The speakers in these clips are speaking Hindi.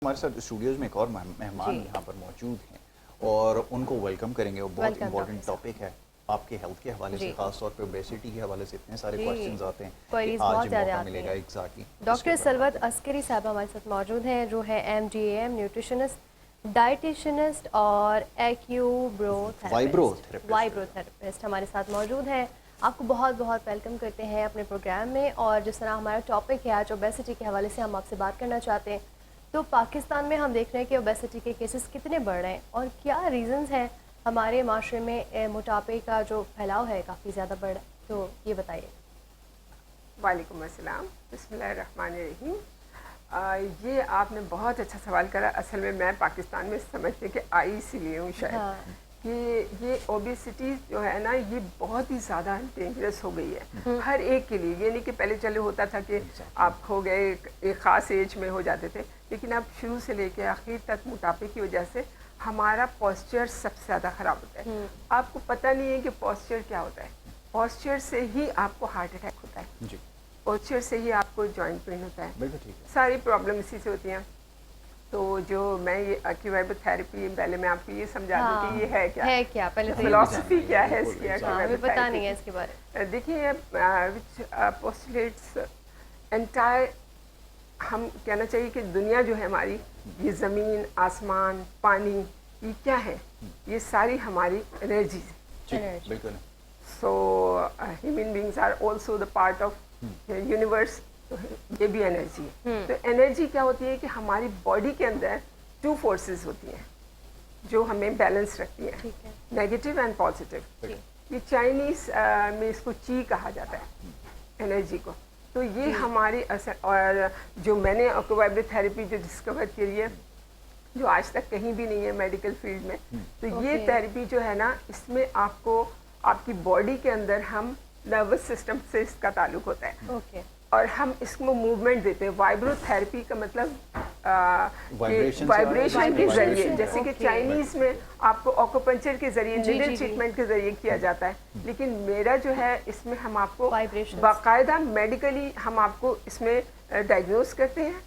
हमारे साथ स्टूडियोज में एक और मेहमान यहाँ पर मौजूद हैं और उनको वेलकम करेंगे। वो बहुत इंपॉर्टेंट टॉपिक है आपके हेल्थ के हवाले से, खास तौर पे ओबेसिटी के हवाले से इतने सारे क्वेश्चंस आते हैं कि आज मौका मिलेगा। एग्जैक्टली डॉक्टर सरवत अस्करी साहब हमारे साथ मौजूद हैं, जो है MDAM न्यूट्रिशनिस्ट, डाइटिशियनिस्ट और वाइब्रोथेरेपिस्ट हमारे साथ मौजूद हैं। आपको बहुत बहुत वेलकम करते हैं अपने प्रोग्राम में। और जिस तरह हमारा टॉपिक है आज ओबेसिटी के हवाले से हम आपसे बात करना चाहते हैं। तो पाकिस्तान में हम देख रहे हैं कि ओबेसिटी के केसेस कितने बढ़ रहे हैं और क्या रीज़न्स हैं हमारे माशरे में मोटापे का जो फैलाव है काफ़ी ज़्यादा बढ़ रहा है, तो ये बताइए। वालेकुम अस्सलाम, बिस्मिल्लाहिर्रहमानिर्रहीम। ये आपने बहुत अच्छा सवाल करा। असल में मैं पाकिस्तान में समझते कि आई इसीलिए हूँ शायद कि ये ओबेसिटी जो है ना ये बहुत ही ज़्यादा डेंजरस हो गई है हर एक के लिए। ये नहीं कि पहले चले होता था कि आप हो गए एक ख़ास एज में हो जाते थे, लेकिन अब शुरू से लेकर आखिर तक मोटापे की वजह से हमारा पॉस्चर सबसे ज़्यादा ख़राब होता है। आपको पता नहीं है कि पॉस्चर क्या होता है। पॉस्चर से ही आपको हार्ट अटैक होता है जी। पॉस्चर से ही आपको जॉइंट पेन होता है। बिल्कुल ठीक है। सारी प्रॉब्लम इसी से होती हैं। तो जो मैं ये एक्यूवाइब्रोथेरेपी, पहले मैं आपको ये समझा दूं कि ये है क्या पहले फिलॉसफी क्या है इसकी, पता नहीं है इसके बारे में। देखिए विच पोस्टुलेट्स एंटायर, हम कहना चाहिए कि दुनिया जो है हमारी, ये ज़मीन, आसमान, पानी, ये क्या है? ये सारी हमारी एनर्जी है। So human beings are also the part of universe. ये भी एनर्जी है। तो एनर्जी क्या होती है कि हमारी बॉडी के अंदर टू फोर्सेस होती हैं जो हमें बैलेंस रखती हैं, नेगेटिव एंड पॉजिटिव। ये चाइनीज में इसको ची कहा जाता है एनर्जी को। तो ये हमारी असर, और जो मैंने एक्यूवाइब्रोथेरेपी जो डिस्कवर की है, जो आज तक कहीं भी नहीं है मेडिकल फील्ड में, तो ये थेरेपी जो है ना, इसमें आपको आपकी बॉडी के अंदर हम नर्वस सिस्टम से इसका ताल्लुक होता है और हम इसको मूवमेंट देते हैं। वाइब्रोथेरेपी का मतलब वाइब्रेशन के जरिए, जैसे कि चाइनीज में आपको ऑक्यूपंक्चर के जरिए, नीडल ट्रीटमेंट के जरिए किया जाता है, लेकिन मेरा जो है इसमें हम आपको बाकायदा मेडिकली हम आपको इसमें डायग्नोस करते हैं।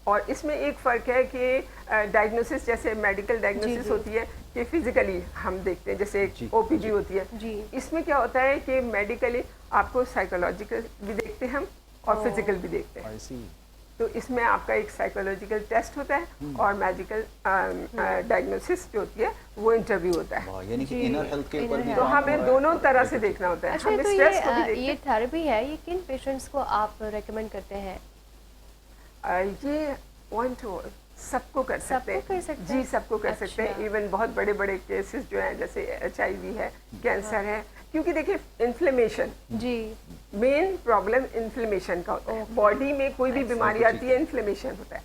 और इसमें एक फ़र्क है कि डायग्नोसिस, जैसे मेडिकल डायग्नोसिस होती है कि फिजिकली हम देखते हैं, जैसे OPG होती है। इसमें क्या होता है कि मेडिकली आपको साइकोलॉजिकल भी देखते हैं हम और फिजिकल भी देखते हैं। तो इसमें आपका एक साइकोलॉजिकल टेस्ट होता है और मेडिकल डायग्नोसिस जो होती है वो इंटरव्यू होता है। यानी कि इनर हेल्थ के ऊपर भी तो हमें दोनों तरह से देखना होता है। अच्छा, हमें तो स्ट्रेस को भी देखते हैं। ये थेरेपी है, ये किन पेशेंट्स को आप रेकमेंड करते हैं? ये वन टू सबको कर सकते हैं जी, सबको कर सकते हैं। इवन बहुत बड़े बड़े केसेस जो हैं, जैसे HIV है, कैंसर है, क्योंकि देखिए इन्फ्लेमेशन जी मेन प्रॉब्लम इन्फ्लेमेशन का होता है। बॉडी में कोई भी बीमारी आती है, इन्फ्लेमेशन होता है।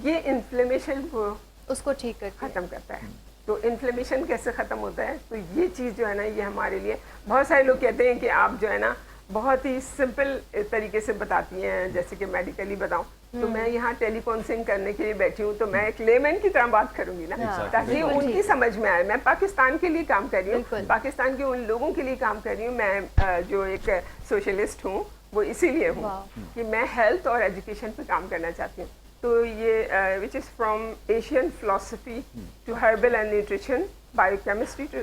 ये इन्फ्लेमेशन को उसको ठीक कर ख़त्म करता है। तो इन्फ्लेमेशन कैसे ख़त्म होता है? तो ये चीज़ जो है ना, ये हमारे लिए, बहुत सारे लोग कहते हैं कि आप जो है ना बहुत ही सिंपल तरीके से बताती हैं, जैसे कि मेडिकली बताऊं। तो मैं यहाँ टेलीकॉन्फ्रेंसिंग करने के लिए बैठी हूँ, तो मैं एक लेमैन की तरह बात करूंगी ना, ताकि उनकी समझ में आए। मैं पाकिस्तान के लिए काम कर रही हूँ, पाकिस्तान के उन लोगों के लिए काम कर रही हूँ। मैं जो एक सोशलिस्ट हूँ वो इसीलिए हूँ कि मैं हेल्थ और एजुकेशन पे काम करना चाहती हूँ। तो ये which is from Asian philosophy to herbal and nutrition, biochemistry too,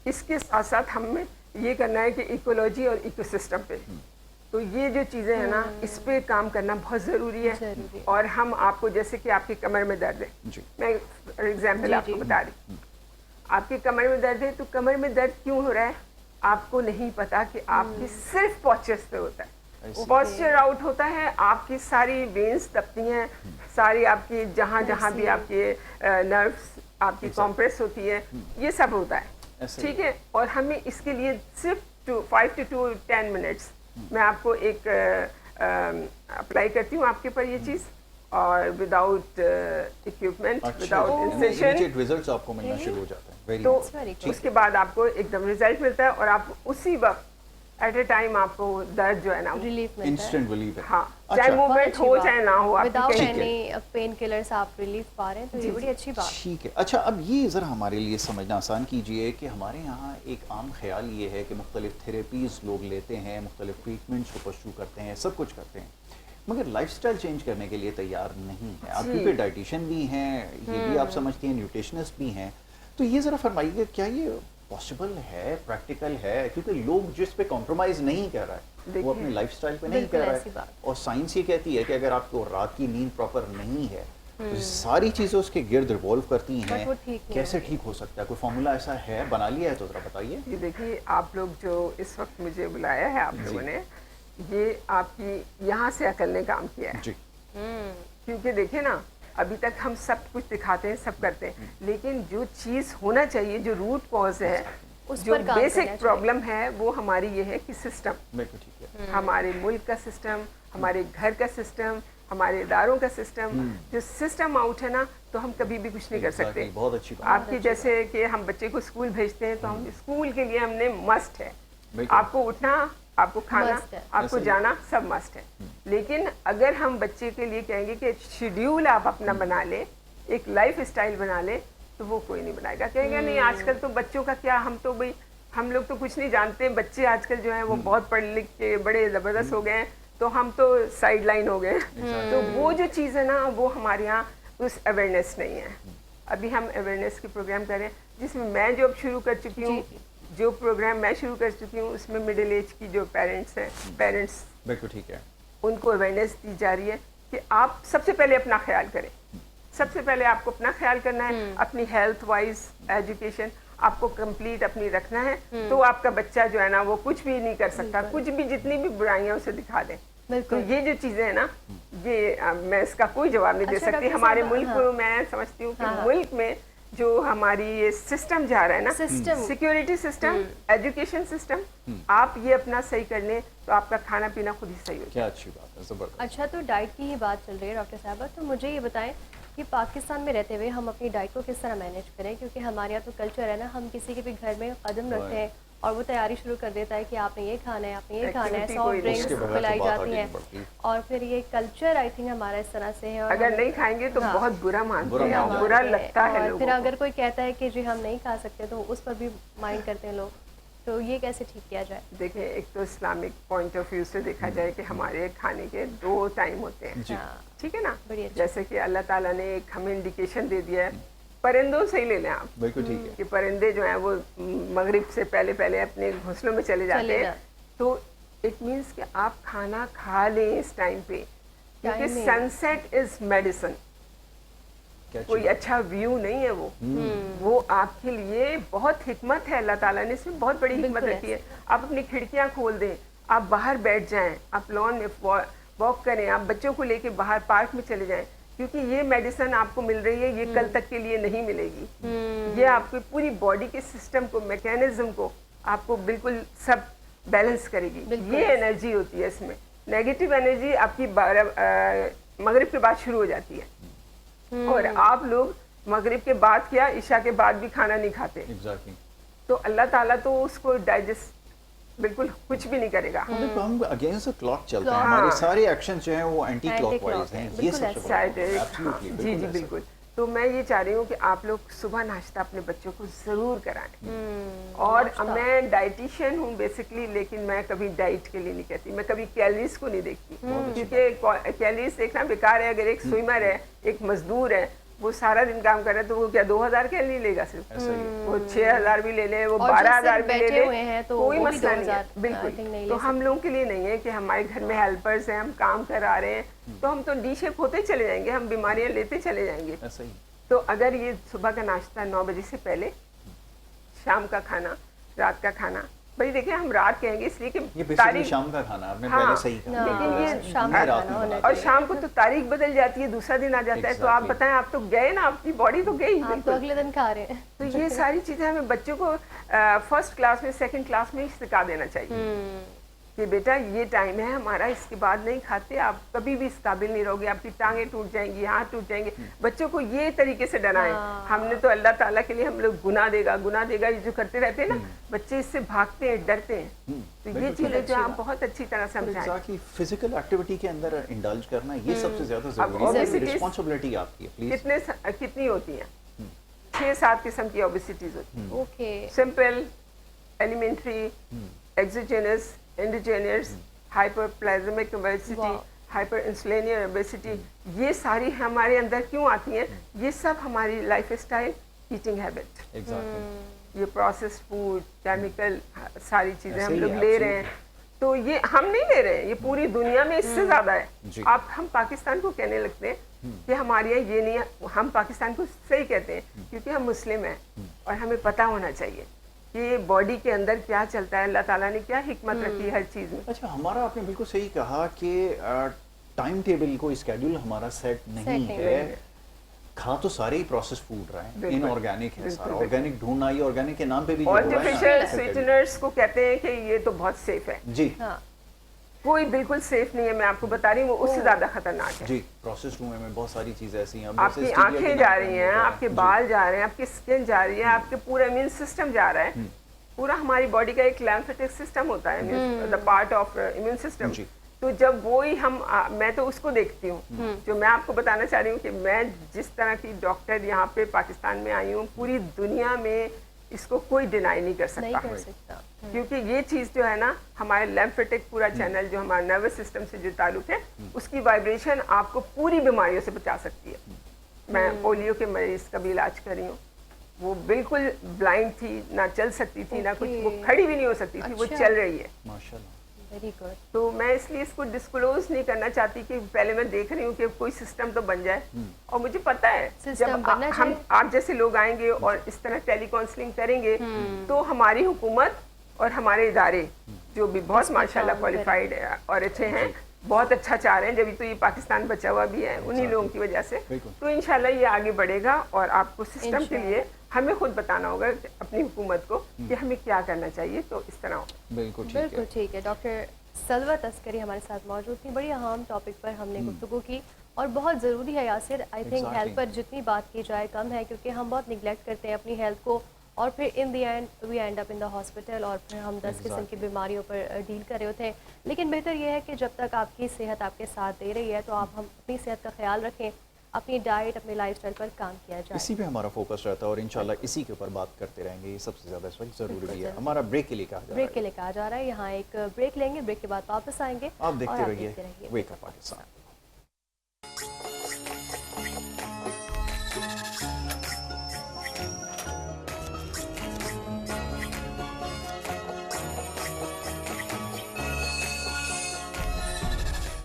इसके साथ साथ हमें ये करना है कि इकोलॉजी और इकोसिस्टम पे, तो ये जो चीज़ें हैं ना, इस पे काम करना बहुत ज़रूरी है। और हम आपको, जैसे कि आपकी कमर में दर्द है, मैं फॉर एग्जाम्पल आपको बता रही, आपकी कमर में दर्द है, तो कमर में दर्द क्यों हो रहा है आपको नहीं पता कि आपकी सिर्फ पॉस्चर्स पे होता है। पॉस्चर आउट होता है, आपकी सारी वेन्स दबती हैं, सारी आपकी जहाँ जहाँ भी आपके नर्व्स आपकी कॉम्प्रेस होती है, ये सब होता है, ठीक है। और हमें इसके लिए सिर्फ 5 to 10 मिनट्स मैं आपको एक अप्लाई करती हूँ आपके पर ये चीज़, और without equipment, without incision results आपको मिलना शुरू हो जाता है। तो उसके बाद आपको एकदम रिजल्ट मिलता है और आप उसी वक्त एट ए टाइम आपको दर्द जो है ना रिलीफ मिलता है, इंस्टेंट रिलीफ है। हाँ, चाहे मूवमेंट हो चाहे ना हो, विदाउट एनी पेन किलर्स आप रिलीफ पा रहे हैं, तो ये बड़ी अच्छी बात। ठीक है। अच्छा, अब ये ज़रा हमारे लिए समझना आसान कीजिए कि हमारे यहाँ एक आम ख्याल ये है कि मुख्तलिफ थेरेपीज़ लोग लेते हैं, मुख्तलिफ ट्रीटमेंट्स को परस्यू करते हैं, सब कुछ करते हैं, मगर लाइफस्टाइल चेंज करने के लिए तैयार नहीं है आप, क्योंकि डाइटिशियन भी हैं, ये भी आप समझती हैं, न्यूट्रिशनिस्ट भी हैं, तो ये ज़रा फरमाइए क्या ये पॉसिबल है, प्रैक्टिकल है? क्योंकि लोग जिस पे कॉम्प्रोमाइज़ नहीं कर रहा है वो अपने लाइफस्टाइल पे नहीं कर रहा है, और साइंस ये कहती है कि अगर आपको रात की नींद प्रॉपर नहीं है तो सारी चीज़ें उसके गिर्द रिवॉल्व करती हैं, कैसे ठीक हो सकता है? कोई फॉर्मूला ऐसा है, बना लिया है तो ज़रा बताइए। ये देखिए, आप लोग जो इस वक्त मुझे बुलाया है, आप लोगों ने ये आपकी यहाँ से अकल ने काम किया है जी। क्योंकि देखिए ना, अभी तक हम सब कुछ दिखाते हैं, सब करते हैं, लेकिन जो चीज़ होना चाहिए, जो रूट कॉज है, जो बेसिक प्रॉब्लम है, वो हमारी ये है कि सिस्टम, बिल्कुल ठीक है, हमारे मुल्क का सिस्टम, हमारे घर का सिस्टम, हमारे इदारों का सिस्टम, जो सिस्टम आउट है ना, तो हम कभी भी कुछ नहीं कर सकते। बहुत अच्छी बात। आपकी जैसे कि हम बच्चे को स्कूल भेजते हैं तो हम स्कूल के लिए हमने मस्ट है, आपको उठना, आपको खाना, आपको जाना, सब मस्ट है। लेकिन अगर हम बच्चे के लिए कहेंगे कि शेड्यूल आप अपना बना ले, एक लाइफ स्टाइल बना ले, तो वो कोई नहीं बनाएगा, कहेगा नहीं आजकल तो बच्चों का क्या, हम तो भाई हम लोग तो कुछ नहीं जानते, बच्चे आजकल जो है वो बहुत पढ़ लिख के बड़े ज़बरदस्त हो गए हैं, तो हम तो साइड लाइन हो गए। तो वो जो चीज़ है ना, वो हमारे यहाँ उस अवेयरनेस नहीं है। अभी हम अवेयरनेस के प्रोग्राम कर रहे हैं, जिसमें मैं जो अब शुरू कर चुकी हूँ, जो प्रोग्राम मैं शुरू कर चुकी हूँ, उसमें मिडिल एज की जो पेरेंट्स हैं, पेरेंट्स बिल्कुल ठीक है, उनको अवेयरनेस दी जा रही है कि आप सबसे पहले अपना ख्याल करें। सबसे पहले आपको अपना ख्याल करना है, अपनी हेल्थ वाइज एजुकेशन आपको कंप्लीट अपनी रखना है, तो आपका बच्चा जो है ना वो कुछ भी नहीं कर सकता, कुछ भी जितनी भी बुराइयां उसे दिखा दें। तो ये जो चीजें है ना, ये मैं इसका कोई जवाब नहीं दे सकती। हमारे मुल्क को मैं समझती हूँ कि मुल्क में जो हमारी ये सिस्टम जा रहा है ना, सिक्योरिटी सिस्टम, एजुकेशन सिस्टम, आप ये अपना सही कर लें तो आपका खाना पीना खुद ही सही हो जाए। क्या अच्छी बात है, जबरदस्त। अच्छा, तो डाइट की ही बात चल रही है डॉक्टर साहबा, तो मुझे ये बताएं कि पाकिस्तान में रहते हुए हम अपनी डाइट को किस तरह मैनेज करें, क्योंकि हमारे यहाँ तो कल्चर है ना, हम किसी के भी घर में कदम रखते हैं और वो तैयारी शुरू कर देता है कि आपने ये खाना है, आपने ये खाना है, सॉफ्ट ड्रिंक्स पिलाई जाती हैं, और फिर ये कल्चर आई थिंक हमारा इस तरह से है, और अगर नहीं खाएंगे तो बहुत बुरा मानते हैं, बुरा लगता है लोगों को। फिर अगर कोई कहता है कि जी हम नहीं खा सकते तो उस पर भी माइंड करते हैं लोग, तो ये कैसे ठीक किया जाए? देखिए, एक तो इस्लामिक पॉइंट ऑफ व्यू से देखा जाए कि हमारे खाने के 2 टाइम होते हैं, ठीक है ना, जैसे कि अल्लाह ताला ने एक हमें इंडिकेशन दे दिया है, परिंदों से ही ले लें आप, बिल्कुल ठीक है, कि परिंदे जो हैं वो मगरिब से पहले पहले अपने घोंसलों में चले जाते हैं, तो इट मीन्स कि आप खाना खा लें इस टाइम पे, क्योंकि सनसेट इज मेडिसिन। कोई अच्छा व्यू नहीं है वो आपके लिए बहुत हिकमत है, अल्लाह ताला ने इसमें बहुत बड़ी हिकमत रखी है। आप अपनी खिड़कियां खोल दें, आप बाहर बैठ जाएं, आप लॉन में वॉक करें, आप बच्चों को लेके बाहर पार्क में चले जाएं, क्योंकि ये मेडिसिन आपको मिल रही है, ये कल तक के लिए नहीं मिलेगी। ये आपकी पूरी बॉडी के सिस्टम को, मैकेनिज्म को आपको बिल्कुल सब बैलेंस करेगी। ये एनर्जी होती है इसमें। नेगेटिव एनर्जी आपकी मगरिब के बाद शुरू हो जाती है, और आप लोग मगरिब के बाद क्या, इशा के बाद भी खाना नहीं खाते। तो अल्लाह ताला तो उसको डाइजेस्ट बिल्कुल कुछ भी नहीं करेगा। हम अगेंस्ट द क्लॉक चलते हैं, हमारे सारे एक्शन जो हैं वो एंटी क्लॉकवाइज हैं, ये सबसे बड़ा है। जी जी बिल्कुल। तो मैं ये चाह रही हूँ कि आप लोग सुबह नाश्ता अपने बच्चों को जरूर कराएं। और मैं डाइटिशियन हूँ बेसिकली, लेकिन मैं कभी डाइट के लिए नहीं कहती, मैं कभी कैलोरीज को नहीं देखती, क्योंकि कैलोरीज देखना बेकार है। अगर एक स्विमर है, एक मजदूर है, वो सारा दिन काम कर रहे हैं, तो वो क्या 2000 कैलोरी लेगा सिर्फ? वो 6000 भी ले ले, वो 12000 भी ले ले, तो कोई मसला नहीं है बिल्कुल। तो हम लोगों के लिए नहीं है कि हमारे घर में हेल्पर्स हैं, हम काम करा रहे हैं, तो हम तो डी शेप होते चले जाएंगे, हम बीमारियां लेते चले जाएंगे। तो अगर ये सुबह का नाश्ता 9 बजे से पहले, शाम का खाना, रात का खाना, भाई देखिए हम रात कहेंगे इसलिए कि ये शाम का खाना आपने पहले सही कहा, लेकिन ये और शाम को तो तारीख बदल जाती है, दूसरा दिन आ जाता है। तो आप बताएं, आप तो गए ना, आपकी बॉडी तो गई, आप तो अगले दिन खा रहे हैं। तो ये सारी चीजें हमें बच्चों को फर्स्ट क्लास में, सेकंड क्लास में सिखा देना चाहिए कि बेटा ये टाइम है हमारा, इसके बाद नहीं खाते, आप कभी भी इस काबिल नहीं रहोगे, आपकी टांगें टूट जाएंगी, हाथ टूट जाएंगे। बच्चों को ये तरीके से डराएं। हमने तो अल्लाह ताला के लिए हम लोग गुनाह देगा ये जो करते रहते हैं ना, बच्चे इससे भागते हैं, डरते हैं। तो ये चीजें जो आप बहुत अच्छी तरह समझाएं। फिजिकल एक्टिविटी के अंदर इंडल्ज करना, ये सबसे ज्यादा जरूरी है, रिस्पांसिबिलिटी आपकी है। कितनी होती है? 6-7 किस्म की ओबेसिटीज होती है। Okay, simple, elementary, exogenous, endogenous, hyperplasmic obesity, hyper insulinaemia, obesity, ये सारी हमारे अंदर क्यों आती हैं? ये सब हमारी life style, eating habit, exactly ये प्रोसेस्ड फूड, केमिकल, सारी चीज़ें हम ऐसे ही लोग है, ले रहे हैं। तो ये हम नहीं ले रहे हैं, ये पूरी दुनिया में इससे ज़्यादा है। जी। आप हम पाकिस्तान को कहने लगते हैं कि हमारे यहाँ ये नहीं है, हम पाकिस्तान को सही कहते हैं क्योंकि हम मुस्लिम हैं और हमें पता होना चाहिए कि बॉडी के अंदर क्या चलता है, अल्लाह ताला ने क्या हिकमत रखी है हर चीज़ में। अच्छा, हमारा आपने बिल्कुल सही कहा कि टाइम टेबल को स्केड्यूल हमारा सेट नहीं है। खा तो सारे ही प्रोसेस फूड रहे हैं, बिल्कुल, इनऑर्गेनिक है बिल्कुल, सारा, बिल्कुल। ऑर्गेनिक ढूंढना, ये ऑर्गेनिक के नाम पे भी जो हो रहा है ना, आर्टिफिशियल ऐसे स्वीटनर्स को कहते हैं कि ये तो बहुत सेफ है। जी हाँ कोई बिल्कुल सेफ नहीं है, मैं आपको बता रही हूँ, वो उससे ज़्यादा खतरनाक है। जी, प्रोसेस फूड में बहुत सारी चीजें ऐसी हैं, आपकी आंखें जा रही हैं, आपके बाल जा रहे हैं, आपकी स्किन जा रही है, आपके पूरा इम्यून सिस्टम जा रहा है। पूरा हमारी बॉडी का एक लिम्फेटिक सिस्टम होता है, the part of immune system. जी। तो जब वो ही मैं तो उसको देखती हूँ, जो मैं आपको बताना चाह रही हूँ कि मैं जिस तरह की डॉक्टर यहाँ पे पाकिस्तान में आई हूँ, पूरी दुनिया में इसको कोई डिनाई नहीं कर नहीं सकता, कर सकता। क्योंकि ये चीज़ जो है ना, हमारे लिम्फेटिक पूरा चैनल जो हमारे नर्वस सिस्टम से जो ताल्लुक है, उसकी वाइब्रेशन आपको पूरी बीमारियों से बचा सकती है। मैं पोलियो के मरीज का भी इलाज कर रही हूँ, वो बिल्कुल ब्लाइंड थी, ना चल सकती थी, ना कुछ, वो खड़ी भी नहीं हो सकती थी, वो अच्छा। चल रही है। माशाल्लाह। Very good. तो मैं इसलिए इसको डिस्क्लोज नहीं करना चाहती कि पहले मैं देख रही हूँ कि कोई सिस्टम तो बन जाए, और मुझे पता है सिस्टम जब बनना हम चाहिए। आप जैसे लोग आएंगे और इस तरह टेली काउंसलिंग करेंगे, तो हमारी हुकूमत और हमारे इदारे जो भी बहुत माशाल्लाह क्वालिफाइड और अच्छे हैं, बहुत अच्छा चाह रहे हैं, जब तो ये पाकिस्तान बचा हुआ भी है उन्हीं लोगों की वजह से। बिल्कुल। तो इंशाल्लाह ये आगे बढ़ेगा और आपको सिस्टम के लिए हमें खुद बताना होगा अपनी हुकूमत को कि हमें क्या करना चाहिए, तो इस तरह होगा। बिल्कुल ठीक है। बिल्कुल ठीक है। डॉक्टर सलवत अस्करी हमारे साथ मौजूद थी। बड़ी अहम टॉपिक पर हमने गुफ्तगू की और बहुत ज़रूरी है Yasir. I think Exactly. Health पर जितनी बात की जाए कम है, क्योंकि हम बहुत निगलेक्ट करते हैं अपनी हेल्थ को और फिर in the end we end up in the hospital और फिर हम 10 किस्म की बीमारियों पर डील कर रहे होते हैं। लेकिन बेहतर यह है कि जब तक आपकी सेहत आपके साथ दे रही है तो आप हम अपनी सेहत का ख्याल रखें, अपनी डाइट, अपनी लाइफस्टाइल पर काम किया जाए। इसी पे हमारा फोकस रहता है और इंशाल्लाह इसी के ऊपर बात करते रहेंगे। ये सबसे ज़्यादा इस वक्त ज़रूरी बिल्कुल भी है। ज़रूरी। हमारा ब्रेक के लिए कहा जा रहा ब्रेक के है, लिए कहा जा रहा है। यहाँ एक ब्रेक लेंगे, ब्रेक के बाद वापस आएंगे आप और देखते आप रहिए देखते रहिए वेक अप पाकिस्तान।